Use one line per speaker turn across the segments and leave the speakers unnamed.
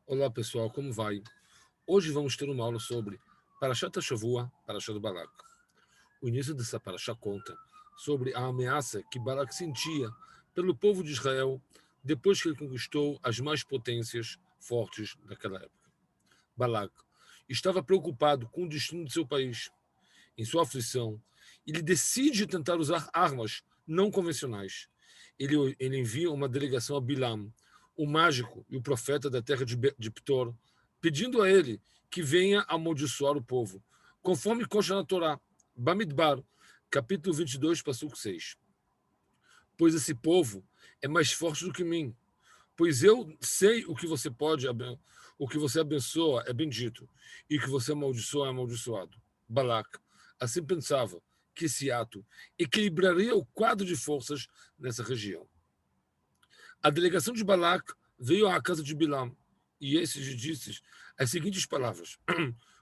Olá pessoal, como vai? Hoje vamos ter uma aula sobre Parashat Shavua, Parashat Balak. O início dessa Parashá conta sobre a ameaça que Balak sentia pelo povo de Israel depois que ele conquistou as mais potências fortes daquela época. Balak estava preocupado com o destino de seu país. Em sua aflição, ele decide tentar usar armas não convencionais. Ele envia uma delegação a Bilam, o mágico e o profeta da terra de Ptor, pedindo a ele que venha amaldiçoar o povo, conforme consta na Torá, Bamidbar, capítulo 22, versículo 6. Pois esse povo é mais forte do que mim, pois eu sei o que você o que você abençoa é bendito, e o que você amaldiçoa é amaldiçoado. Balak assim pensava que esse ato equilibraria o quadro de forças nessa região. A delegação de Balak veio à casa de Bilam, e esses disse as seguintes palavras,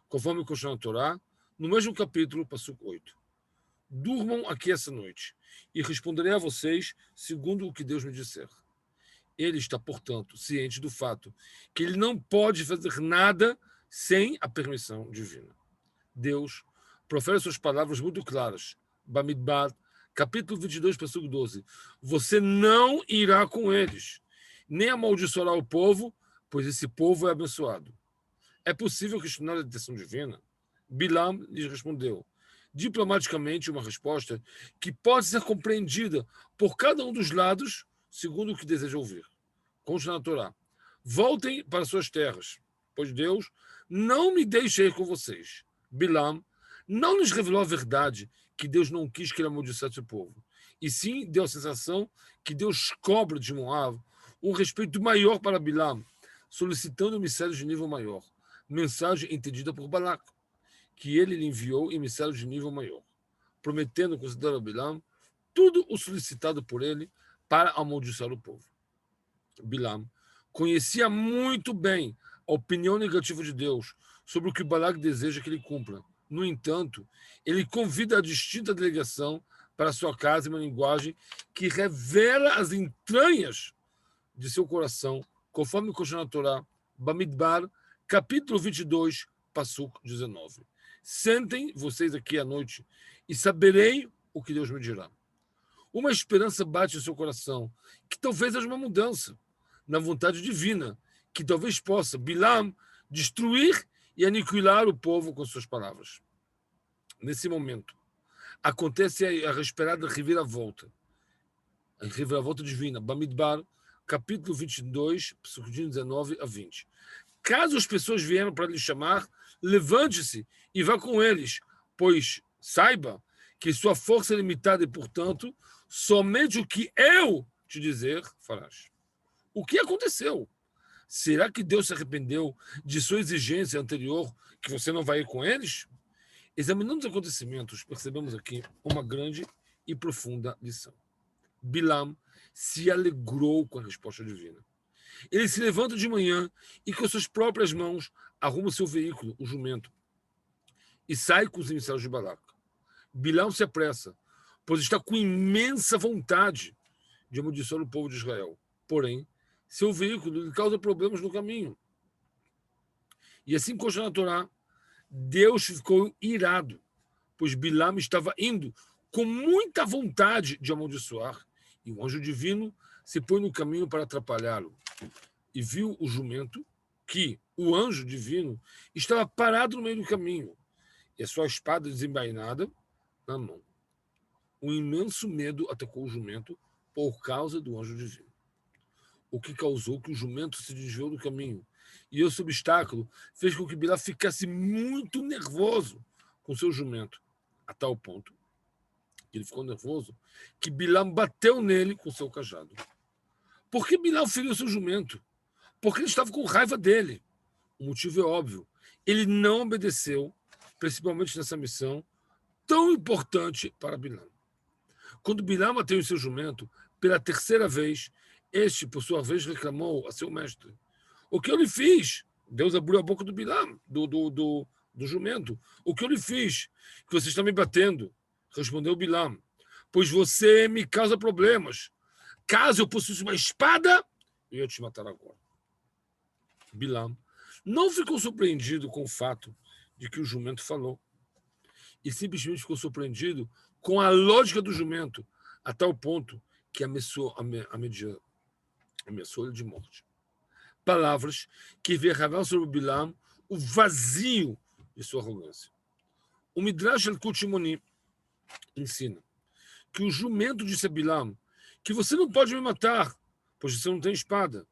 conforme consta na Torá, no mesmo capítulo, passuco 8. Durmam aqui essa noite, e responderei a vocês segundo o que Deus me disser. Ele está, portanto, ciente do fato que ele não pode fazer nada sem a permissão divina. Deus profere suas palavras muito claras. Bamidbar, capítulo 22, versículo 12. Você não irá com eles, nem amaldiçoará o povo, pois esse povo é abençoado. É possível questionar a intenção divina? Bilam lhes respondeu, diplomaticamente, uma resposta que pode ser compreendida por cada um dos lados, segundo o que deseja ouvir. Consta na Torá. Voltem para suas terras, pois Deus não me deixa ir com vocês. Bilam não lhes revelou a verdade que Deus não quis que ele amaldiçoasse o povo, e sim deu a sensação que Deus cobra de Moab um respeito maior para Bilam, solicitando emissários de nível maior, mensagem entendida por Balak, que ele lhe enviou emissários de nível maior, prometendo considerar a Bilam tudo o solicitado por ele para amaldiçoar o povo. Bilam conhecia muito bem a opinião negativa de Deus sobre o que Balak deseja que ele cumpra. No entanto, ele convida a distinta delegação para sua casa em uma linguagem que revela as entranhas de seu coração, conforme consta na Torá, Bamidbar, capítulo 22, passuco 19. Sentem vocês aqui à noite e saberei o que Deus me dirá. Uma esperança bate no seu coração, que talvez haja uma mudança na vontade divina, que talvez possa, Bilam, destruir e aniquilar o povo com suas palavras. Nesse momento, acontece a esperada reviravolta. A reviravolta divina, Bamidbar, capítulo 22, versículos 19 a 20. Caso as pessoas vieram para lhe chamar, levante-se e vá com eles, pois saiba que sua força é limitada e, portanto, somente o que eu te dizer farás. O que aconteceu? Será que Deus se arrependeu de sua exigência anterior que você não vai ir com eles? Examinando os acontecimentos, percebemos aqui uma grande e profunda lição. Bilam se alegrou com a resposta divina. Ele se levanta de manhã e com suas próprias mãos arruma seu veículo, o jumento, e sai com os emissários de Balac. Bilam se apressa, pois está com imensa vontade de amaldiçoar o povo de Israel. Porém, seu veículo lhe causa problemas no caminho. E assim consta na Torá, Deus ficou irado, pois Bilam estava indo com muita vontade de amaldiçoar, e o anjo divino se põe no caminho para atrapalhá-lo. E viu o jumento, que o anjo divino estava parado no meio do caminho, e a sua espada desembainada na mão. Um imenso medo atacou o jumento por causa do anjo divino, o que causou que o jumento se desviou do caminho. E esse obstáculo fez com que Bilá ficasse muito nervoso com seu jumento, a tal ponto que ele ficou nervoso que Bilá bateu nele com seu cajado. Por que Bilá feriu seu jumento? Porque ele estava com raiva dele. O motivo é óbvio. Ele não obedeceu, principalmente nessa missão tão importante para Bilá. Quando Bilá bateu em seu jumento, pela terceira vez, este, por sua vez, reclamou a seu mestre: o que eu lhe fiz? Deus abriu a boca do Bilam, do jumento. O que eu lhe fiz? Que você está me batendo. Respondeu Bilam: pois você me causa problemas. Caso eu possuísse uma espada, eu ia te matar agora. Bilam, não ficou surpreendido com o fato de que o jumento falou, e simplesmente ficou surpreendido com a lógica do jumento, a tal ponto que ameaçou ele de morte. Palavras que revelavam sobre Bilam o vazio de sua arrogância. O Midrash Yalkut Shimoni ensina que o jumento disse a Bilam que você não pode me matar, pois você não tem espada.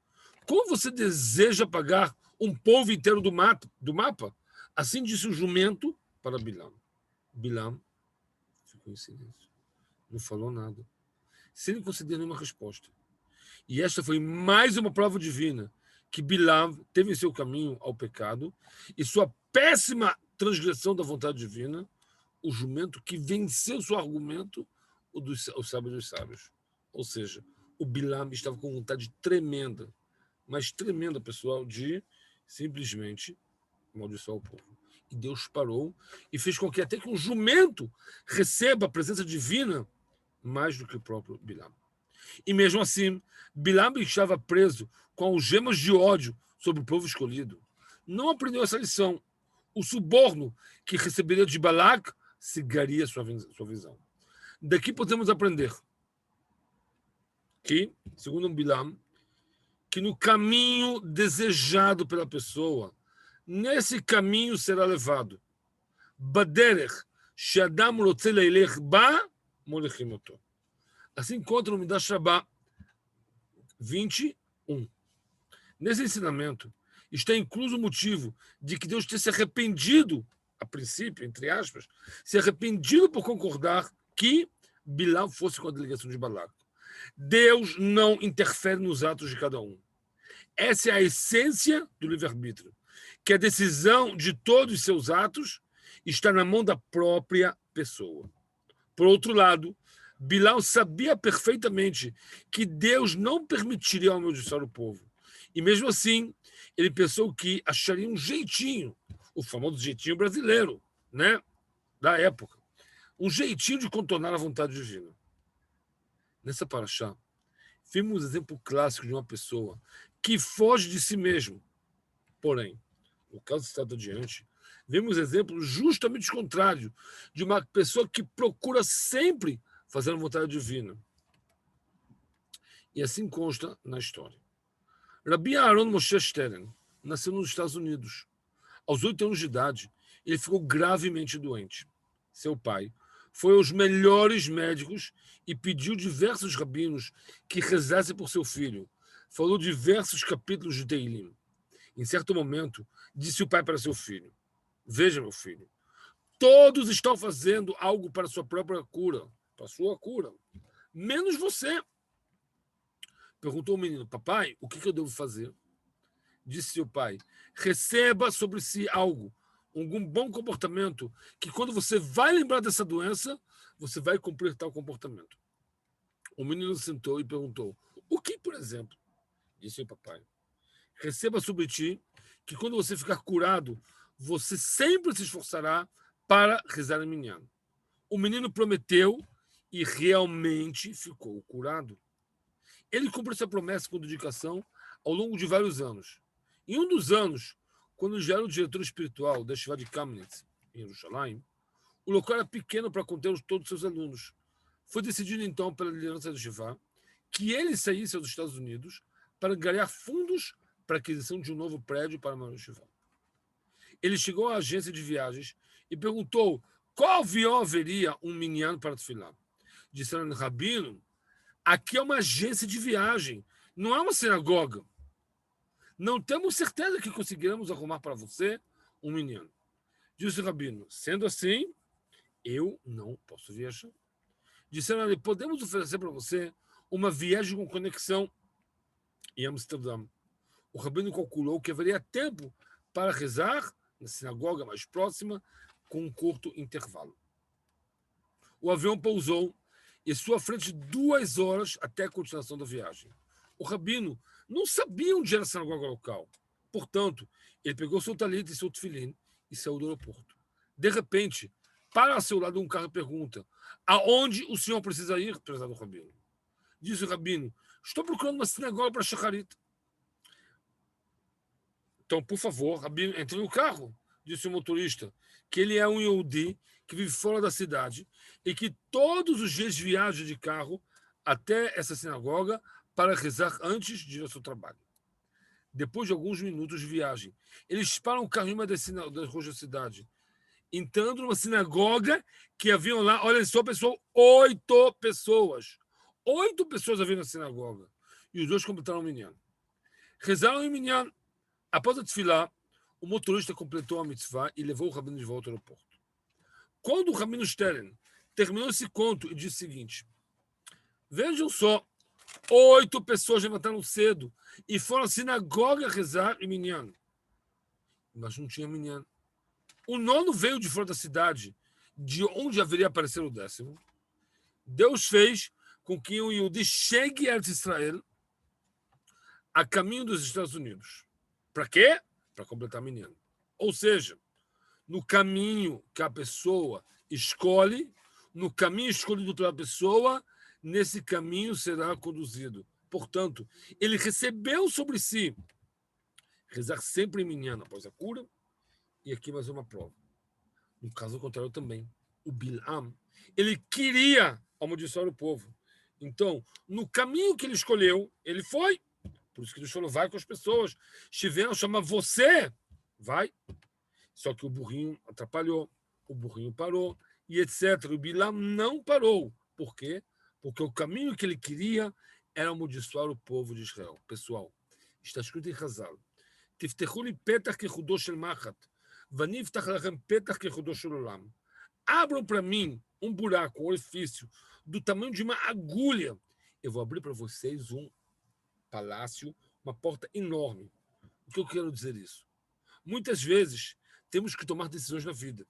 Como você deseja pagar um povo inteiro do mapa? Assim disse o jumento para Bilam. Bilam ficou em silêncio. Não falou nada. Sem conceder nenhuma resposta. E esta foi mais uma prova divina que Bilam teve em seu caminho ao pecado e sua péssima transgressão da vontade divina, o jumento que venceu seu argumento, o sábio dos sábios. Ou seja, o Bilam estava com vontade tremenda, mas tremenda, pessoal, de simplesmente amaldiçoar o povo. E Deus parou e fez com que até que um jumento receba a presença divina mais do que o próprio Bilam. E mesmo assim, Bilam estava preso com algemas de ódio sobre o povo escolhido. Não aprendeu essa lição. O suborno que receberia de Balac seguiria sua visão. Daqui podemos aprender que, segundo Bilam, que no caminho desejado pela pessoa, nesse caminho será levado. Baderech she'adam rotze leilech ba molechim oto. Assim encontra no Midrash Rabbah 21. Nesse ensinamento está incluso o motivo de que Deus tenha se arrependido, a princípio, entre aspas, se arrependido por concordar que Bilam fosse com a delegação de Balac. Deus não interfere nos atos de cada um. Essa é a essência do livre-arbítrio, que a decisão de todos os seus atos está na mão da própria pessoa. Por outro lado, Bilam sabia perfeitamente que Deus não permitiria amaldiçoar o povo. E mesmo assim, ele pensou que acharia um jeitinho, o famoso jeitinho brasileiro, né, da época, um jeitinho de contornar a vontade divina. Nessa paraxá, vimos um exemplo clássico de uma pessoa que foge de si mesmo. Porém, no caso citado adiante, vemos exemplo justamente contrário, de uma pessoa que procura sempre fazer a vontade divina. E assim consta na história. Rabbi Aaron Moshe Stern nasceu nos Estados Unidos. Aos 8 anos de idade, ele ficou gravemente doente. Seu pai foi aos melhores médicos e pediu diversos rabinos que rezassem por seu filho. Falou diversos capítulos de Teilim. Em certo momento, disse o pai para seu filho: veja, meu filho, todos estão fazendo algo para sua própria cura, para sua cura, menos você. Perguntou o menino: papai, o que eu devo fazer? Disse seu pai: receba sobre si algo, algum bom comportamento, que quando você vai lembrar dessa doença, você vai cumprir tal comportamento. O menino sentou e perguntou: o que, por exemplo? Disse o papai: receba sobre ti que quando você ficar curado, você sempre se esforçará para rezar em minyan. O menino prometeu e realmente ficou curado. Ele cumpriu essa promessa com dedicação ao longo de vários anos. Em um dos anos, quando já era o diretor espiritual da Yeshiva de Kamenetz, em Jerusalém, o local era pequeno para conter todos os seus alunos. Foi decidido então pela liderança da Yeshiva que ele saísse aos Estados Unidos para ganhar fundos para a aquisição de um novo prédio para a Yeshiva. Ele chegou à agência de viagens e perguntou qual avião haveria um minyan para Tefilá. Disseram: rabino, aqui é uma agência de viagem, não é uma sinagoga. Não temos certeza que conseguiremos arrumar para você um minyan. Disse o rabino: sendo assim, eu não posso viajar. Disseram: podemos oferecer para você uma viagem com conexão em Amsterdã. O rabino calculou que haveria tempo para rezar na sinagoga mais próxima com um curto intervalo. O avião pousou e sua frente 2 horas até a continuação da viagem. O rabino não sabia onde era a sinagoga local. Portanto, ele pegou seu talit e seu tefilim e saiu do aeroporto. De repente, para ao seu lado um carro e pergunta: aonde o senhor precisa ir, prezado rabino? Diz o rabino: estou procurando uma sinagoga para Shacharit. Então, por favor, Rabino, entre no carro, disse o motorista, que ele é um Yehudi que vive fora da cidade e que todos os dias viaja de carro até essa sinagoga para rezar antes de ir ao seu trabalho. Depois de alguns minutos de viagem, eles param o carro em uma das ruas da cidade, entrando numa sinagoga que haviam lá, olha só, pessoal, 8 pessoas. 8 pessoas haviam na sinagoga. E os dois completaram o minyan. Rezaram em minyan. Após a tefilá, o motorista completou a mitzvah e levou o rabino de volta ao aeroporto. Quando o rabino Stern terminou esse conto e disse o seguinte: vejam só, 8 pessoas levantaram cedo e foram à sinagoga rezar em minyan. Mas não tinha minyan. O nono veio de fora da cidade, de onde haveria aparecer o 10º. Deus fez com que o Yehudi chegue a Israel a caminho dos Estados Unidos. Para quê? Para completar minyan. Ou seja, no caminho que a pessoa escolhe, no caminho escolhido pela pessoa, nesse caminho será conduzido. Portanto, ele recebeu sobre si rezar sempre em minyan após a cura, e aqui mais uma prova. No caso contrário também, o Bilam, ele queria amaldiçoar o povo. Então, no caminho que ele escolheu, ele foi. Por isso que Deus falou, vai com as pessoas. Estiveram chamar você, vai. Só que o burrinho atrapalhou, o burrinho parou, e etc. O Bilam não parou. Por quê? Porque o caminho que ele queria era amaldiçoar o povo de Israel. Pessoal, está escrito em Hazal, תפתחו לי פתח כחודו של מחט, ואני אפתח לכם פתח כחודו של עולם. Abram para mim um buraco, um orifício, do tamanho de uma agulha. Eu vou abrir para vocês um palácio, uma porta enorme. O que eu quero dizer isso? Muitas vezes temos que tomar decisões na vida.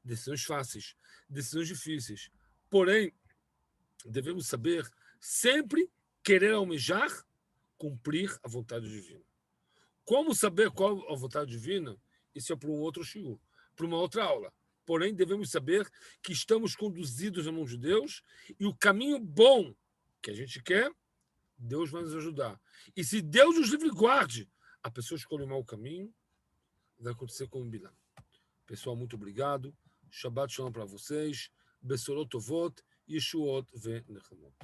Decisões fáceis, decisões difíceis. Porém, devemos saber sempre querer almejar, cumprir a vontade divina. Como saber qual a vontade divina? Isso é para um outro shiur, para uma outra aula. Porém, devemos saber que estamos conduzidos na mão de Deus e o caminho bom que a gente quer, Deus vai nos ajudar. E se Deus nos livre e guarde, a pessoa escolhe o mau caminho, vai acontecer com o Bilam. Pessoal, muito obrigado. Shabbat shalom para vocês. Besorot tovot, Yeshuot ve Nechamot.